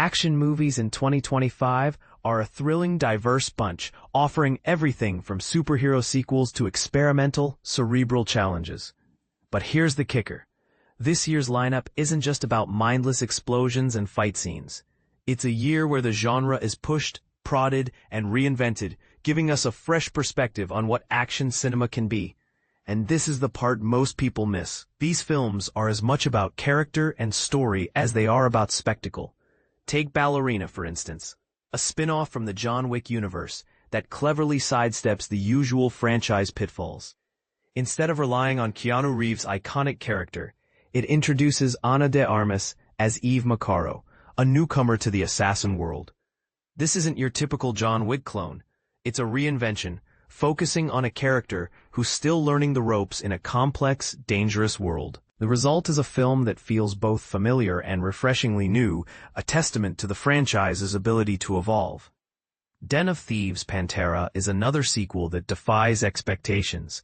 Action movies in 2025 are a thrilling, diverse bunch, offering everything from superhero sequels to experimental, cerebral challenges. But here's the kicker. This year's lineup isn't just about mindless explosions and fight scenes. It's a year where the genre is pushed, prodded, and reinvented, giving us a fresh perspective on what action cinema can be. And this is the part most people miss. These films are as much about character and story as they are about spectacle. Take Ballerina, for instance, a spin-off from the John Wick universe that cleverly sidesteps the usual franchise pitfalls. Instead of relying on Keanu Reeves' iconic character, it introduces Ana de Armas as Eve Macaro, a newcomer to the assassin world. This isn't your typical John Wick clone. It's a reinvention, focusing on a character who's still learning the ropes in a complex, dangerous world. The result is a film that feels both familiar and refreshingly new, a testament to the franchise's ability to evolve. Den of Thieves Pantera is another sequel that defies expectations.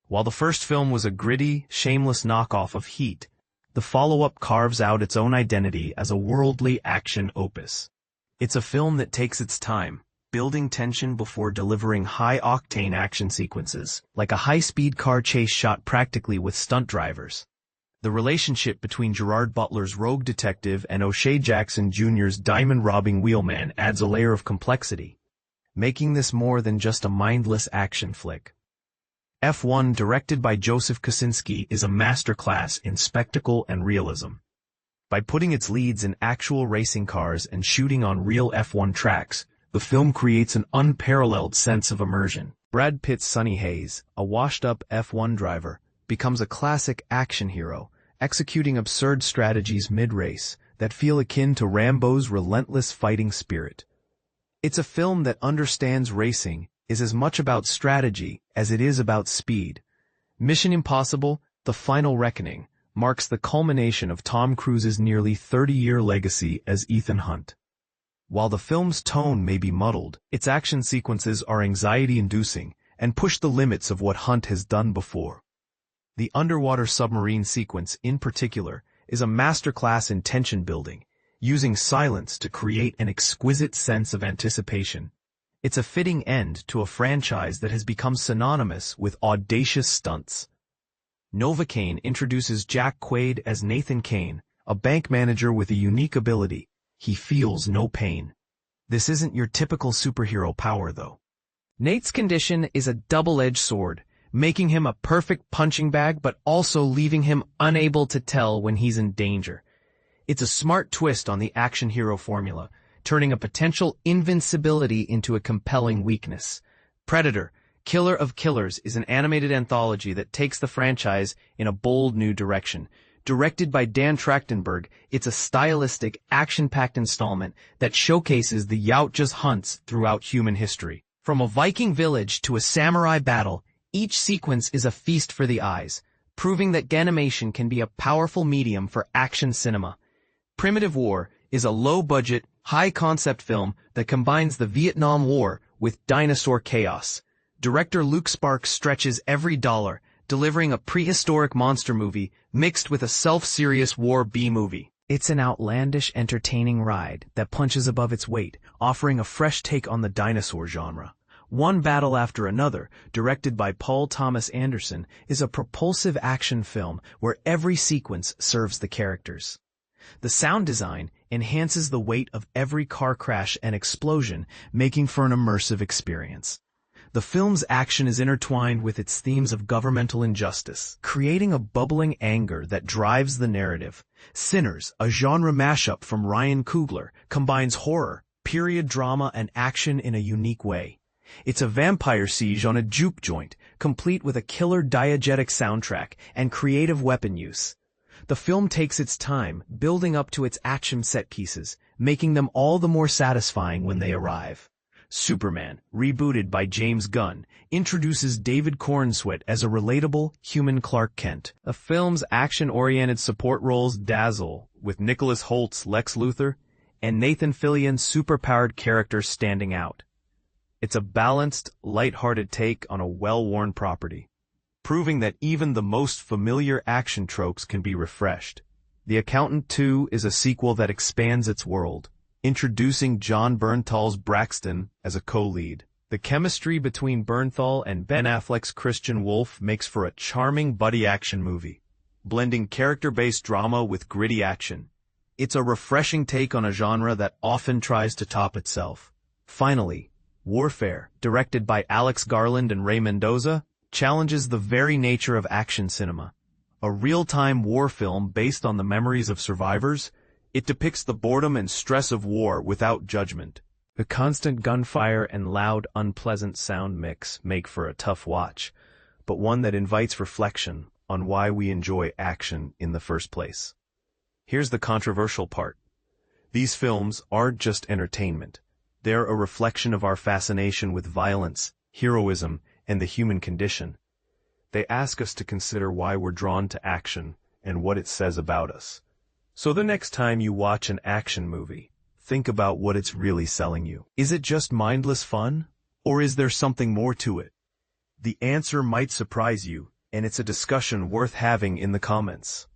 While the first film was a gritty, shameless knockoff of Heat, the follow-up carves out its own identity as a worldly action opus. It's a film that takes its time, building tension before delivering high-octane action sequences, like a high-speed car chase shot practically with stunt drivers. The relationship between Gerard Butler's rogue detective and O'Shea Jackson Jr.'s diamond-robbing wheelman adds a layer of complexity, making this more than just a mindless action flick. F1, directed by Joseph Kosinski, is a masterclass in spectacle and realism. By putting its leads in actual racing cars and shooting on real F1 tracks, the film creates an unparalleled sense of immersion. Brad Pitt's Sonny Hayes, a washed-up F1 driver, becomes a classic action hero, executing absurd strategies mid-race that feel akin to Rambo's relentless fighting spirit. It's a film that understands racing is as much about strategy as it is about speed. Mission Impossible: The Final Reckoning marks the culmination of Tom Cruise's nearly 30-year legacy as Ethan Hunt. While the film's tone may be muddled, its action sequences are anxiety-inducing and push the limits of what Hunt has done before. The underwater submarine sequence, in particular, is a masterclass in tension building, using silence to create an exquisite sense of anticipation. It's a fitting end to a franchise that has become synonymous with audacious stunts. Novocaine introduces Jack Quaid as Nathan Kane, a bank manager with a unique ability. He feels no pain. This isn't your typical superhero power, though. Nate's condition is a double-edged sword, making him a perfect punching bag but also leaving him unable to tell when he's in danger. It's a smart twist on the action hero formula, turning a potential invincibility into a compelling weakness. Predator, Killer of Killers is an animated anthology that takes the franchise in a bold new direction. Directed by Dan Trachtenberg, it's a stylistic, action-packed installment that showcases the Yautja's hunts throughout human history. From a Viking village to a samurai battle, each sequence is a feast for the eyes, proving that animation can be a powerful medium for action cinema. Primitive War is a low-budget, high-concept film that combines the Vietnam War with dinosaur chaos. Director Luke Sparks stretches every dollar, delivering a prehistoric monster movie mixed with a self-serious war B-movie. It's an outlandish, entertaining ride that punches above its weight, offering a fresh take on the dinosaur genre. One Battle After Another, directed by Paul Thomas Anderson, is a propulsive action film where every sequence serves the characters. The sound design enhances the weight of every car crash and explosion, making for an immersive experience. The film's action is intertwined with its themes of governmental injustice, creating a bubbling anger that drives the narrative. Sinners, a genre mashup from Ryan Coogler, combines horror, period drama, and action in a unique way. It's a vampire siege on a juke joint, complete with a killer diegetic soundtrack and creative weapon use. The film takes its time, building up to its action set pieces, making them all the more satisfying when they arrive. Superman, rebooted by James Gunn, introduces David Corenswet as a relatable, human Clark Kent. The film's action-oriented support roles dazzle, with Nicholas Holt's Lex Luthor and Nathan Fillion's superpowered character standing out. It's a balanced, light-hearted take on a well-worn property, proving that even the most familiar action tropes can be refreshed. The Accountant 2 is a sequel that expands its world, Introducing John Bernthal's Braxton as a co-lead. The chemistry between Bernthal and Ben Affleck's Christian Wolfe makes for a charming buddy action movie, blending character-based drama with gritty action. It's a refreshing take on a genre that often tries to top itself. Finally, Warfare, directed by Alex Garland and Ray Mendoza, challenges the very nature of action cinema. A real-time war film based on the memories of survivors, it depicts the boredom and stress of war without judgment. The constant gunfire and loud, unpleasant sound mix make for a tough watch, but one that invites reflection on why we enjoy action in the first place. Here's the controversial part. These films aren't just entertainment. They're a reflection of our fascination with violence, heroism, and the human condition. They ask us to consider why we're drawn to action and what it says about us. So the next time you watch an action movie, think about what it's really selling you. Is it just mindless fun? Or is there something more to it? The answer might surprise you, and it's a discussion worth having in the comments.